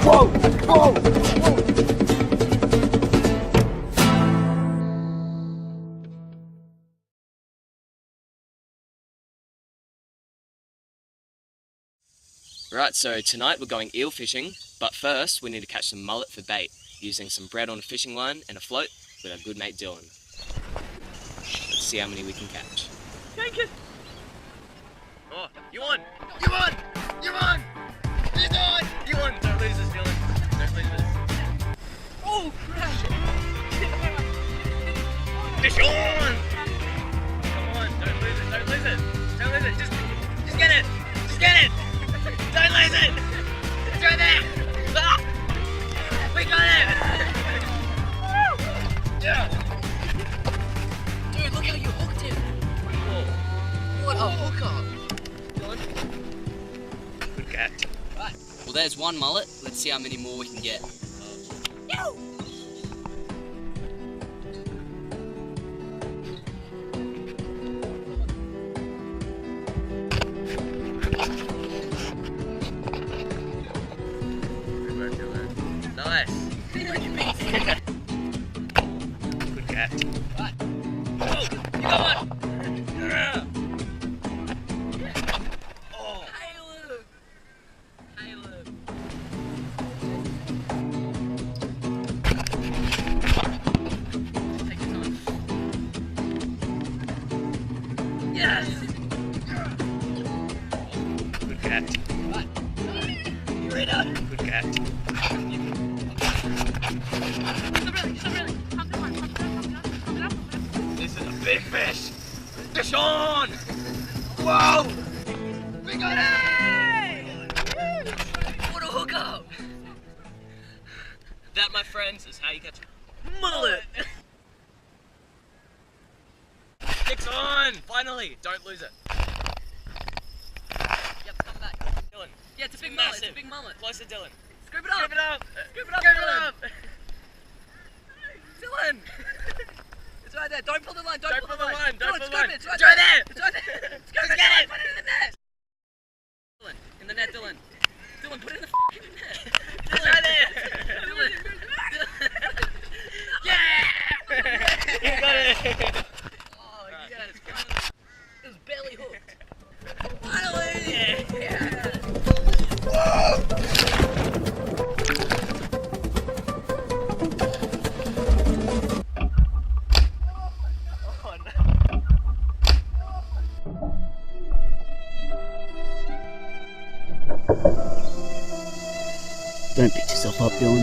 Whoa! Whoa! Right, so tonight we're going eel fishing, but first we need to catch some mullet for bait, using some bread on a fishing line and a float with our good mate Dylan. Let's see how many we can catch. Take it! Oh, you won! You won! You won! You won! You won! Don't lose this, Dylan. Don't lose this. Oh, crap! Fish on! Come on, don't lose it, don't lose it. Don't lose it, just get it! Just get it! Don't lose it! It's right there! Ah! We got it! Yeah! Dude, look how you hooked him! Whoa. What a hookup! Good catch. Right, well there's one mullet, let's see how many more we can get. Nice. Good catch. Right. Oh, you got one. Oh. Caleb. Caleb. Take your time. Yes. Good catch. Right. You ready? Good catch. This is a big fish! Fish on! Whoa! We got it! What a hookup! That, my friends, is how you catch mullet! Sticks on! Finally! Don't lose it. Yep, come back. Dylan. Yeah, it's a big mullet. It's a big mullet. Closer, Dylan. Scoop it up! Scoop it up! Scoop it up! Scoop it up! Dylan! It's right there. Don't pull the line. Don't pull the line. Don't pull the line. It's right there. It's right there. Just get it. Put it in the net. Dylan, in the net, Dylan. Dylan, put it in the net. It's right there. Dylan. Yeah! You got it. Oh yes. It was barely hooked. Finally! Yeah. Don't beat yourself up, Dylan.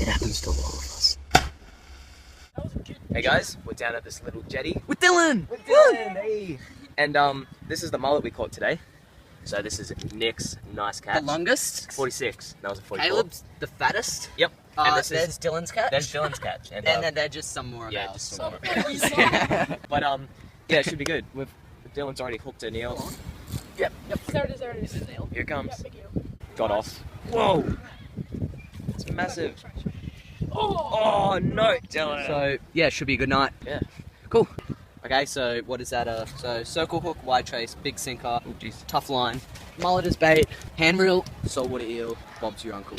It happens to all of us. Hey guys, we're down at this little jetty with Dylan! With Dylan! Hey! And this is the mullet we caught today. So this is Nick's nice catch. The longest? 46. That was a 44. Caleb's the fattest? Yep. And this there's is Dylan's catch? There's Dylan's catch. And then they're just some more of yeah, ours. just some more. But yeah, it should be good. Dylan's already hooked a eel. Yep. There it is. Here it comes. Got off. Whoa! It's massive. Oh no, Dylan. So, yeah, should be a good night. Yeah. Cool. Okay, so what is that? So circle hook, wide trace, big sinker, tough line, mullet as bait, hand reel, saltwater eel, Bob's your uncle.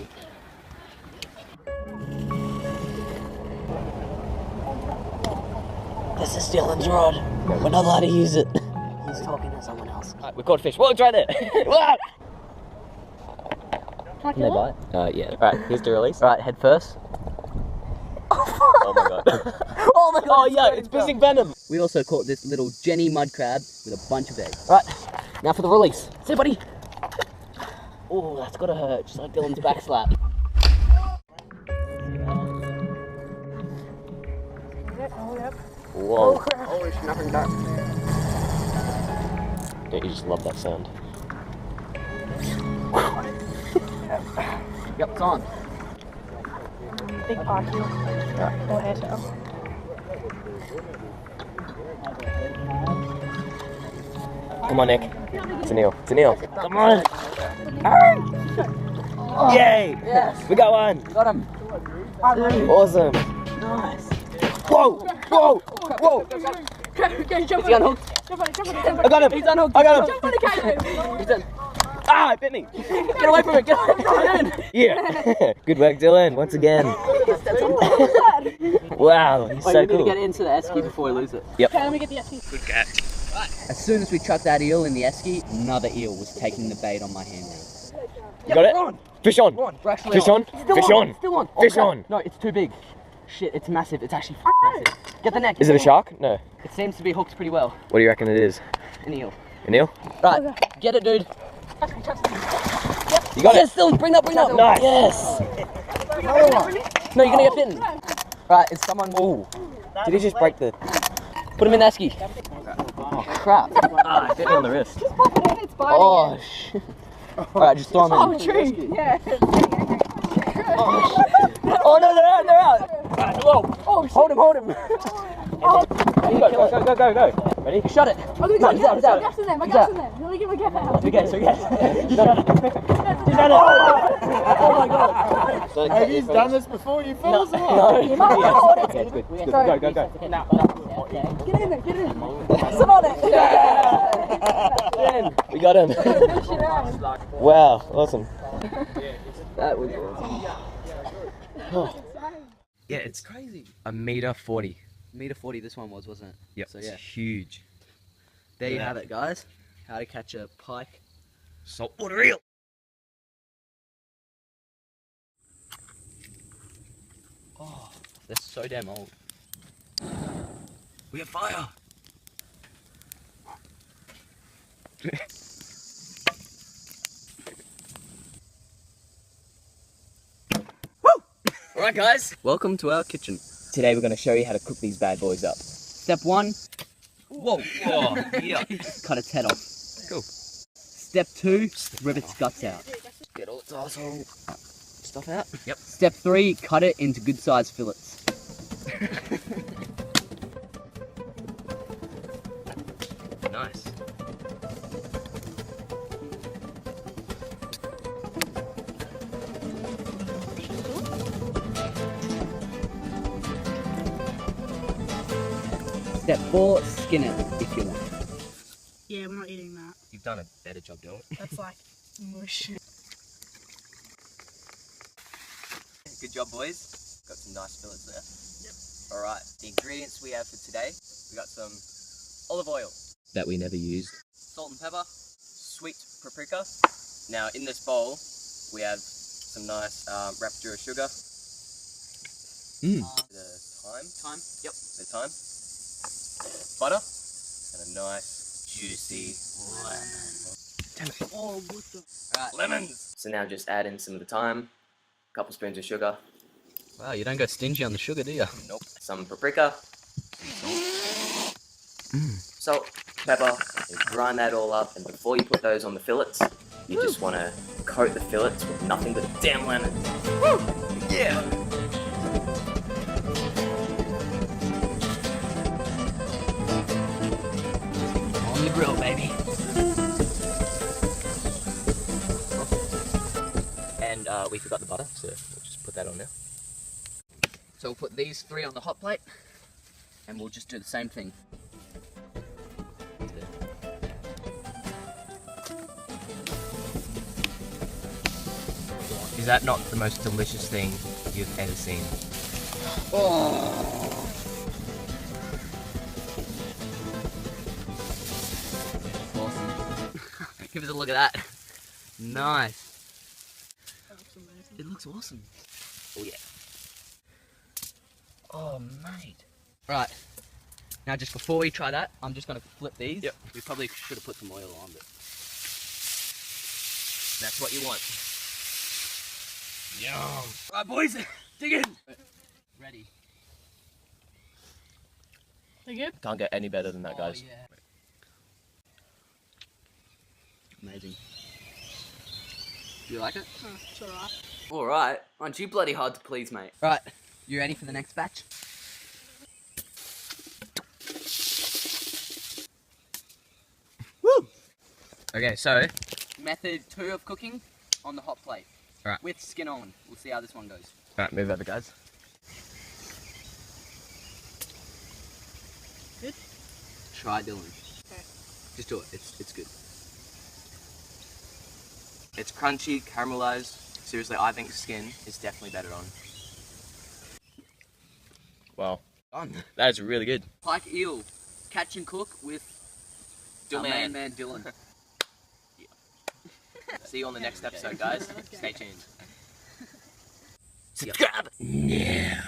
This is Dylan's rod. We're not allowed to use it. He's talking to someone else. Right, we caught a fish. Whoa, it's right there. Can they bite? Yeah. Alright, here's the release. Alright, head first. Oh my god. Oh my god! Oh yeah, it's pissing venom. We also caught this little Jenny mud crab with a bunch of eggs. Right, now for the release. See, buddy? Oh, that's gotta hurt, just like Dylan's back slap. Whoa. Holy nothing dark. Don't you just love that sound? Yep, it's on. Big pocket. No hair tail. Come on, Nick. It's an eel. It's an eel. Come on. Hurry! Yay! Yes. We got one. Got him. Awesome. Nice. Whoa! Whoa! Whoa! Okay, jump Is he on it. unhooked? Jump on it, jump on it, jump on I it. got him! He's unhooked. I got him! Jump on it, Caleb. He's done. Ah, it bit me! Get away from it. Get away from it. Yeah! Good work, Dylan, once again. Wow, he's Wait, so we need to cool. get into the esky before we lose it. Okay, let me get the SC. As soon as we chucked that eel in the esky, another eel was taking the bait on my hand reel. You got it? Fish on! We're actually Fish on! Fish on! Still on. Fish crap. on. No, it's too big. Shit, it's massive. It's actually massive. Get the net. Is it a shark? No. It seems to be hooked pretty well. What do you reckon it is? An eel. An eel? Right, get it, dude. You got Yes, it? still, bring that, bring that. Nice. Yes. No, you're gonna get bitten. Right, it's someone. Ooh. Did he just break the... Put him in the esky. Oh, crap. Ah, it bit me on the wrist. Just pop it in, it's biting. Oh, shit. Alright, just throw him Oh, in. true. Yeah. Oh, no, they're out, they're out. Right, whoa! Oh, shit. Hold him, hold him. Go. Ready? You shot it. Oh, he's No, out, he's out, he's out. My gas in there, my He's gas out. in there. Let me get my gas out. We get. Oh my god. Have you done this before, you fellas? or what? No. Okay, it's good. It's good. Go. Get in there, get in there. Sit on it. We got him. Shit out. Wow, awesome. That was awesome. Yeah, it's crazy. $1.40 m. Meter 40 this one was, wasn't it? Yep. So It's yeah, huge. there you have it, guys. How to catch a pike. Saltwater eel. Oh, they're so damn old. We have fire. Alright guys, welcome to our kitchen. Today we're going to show you how to cook these bad boys up. Step 1. Whoa. Oh, yeah. Cut its head off. Cool. Step 2, rip its guts out. Get all its asshole stuff out. Yep. Step 3, cut it into good sized fillets. Nice. Step 4, skin it if you want. Yeah, we're not eating that. You've done a better job doing it. That's like mush. Good job, boys. Got some nice fillets there. Yep. Alright, the ingredients we have for today, we got some olive oil that we never used, salt and pepper, sweet paprika. Now in this bowl, we have some nice Raptura sugar. The thyme. Yep. The thyme. Butter. And a nice, juicy lemon. Oh, what the? Alright, lemons! So now just add in some of the thyme, a couple spoons of sugar, Wow, you don't go stingy on the sugar, do you? nope, some paprika, salt, pepper, and grind that all up. And before you put those on the fillets, you just want to coat the fillets with nothing but a damn lemon. Woo! Yeah! On the grill, baby. And we forgot the butter, so we'll just put that on there. So we'll put these 3 on the hot plate, and we'll just do the same thing. Is that not the most delicious thing you've ever seen? Awesome. Give us a look at that. Nice. It looks awesome. Oh yeah. Oh mate. Right. Now just before we try that, I'm just going to flip these. Yep. We probably should have put some oil on, but That's what you want. Yum. Right boys, dig in. ready. They good? Can't get any better than that, guys. Oh, yeah. Amazing. Do you like it? Oh, it's alright. Alright. Aren't you bloody hard to please, mate? Right. You ready for the next batch? Woo! Okay, so Method 2 of cooking on the hot plate. Alright. With skin on. We'll see how this one goes. alright, move over, guys. Try Dylan. Just do it. It's good. It's crunchy, caramelized. Seriously, I think skin is definitely better on. Wow. Done. That is really good. Pike eel, catch and cook with our main man Dylan. See you on the next episode, guys. Stay tuned. Subscribe now.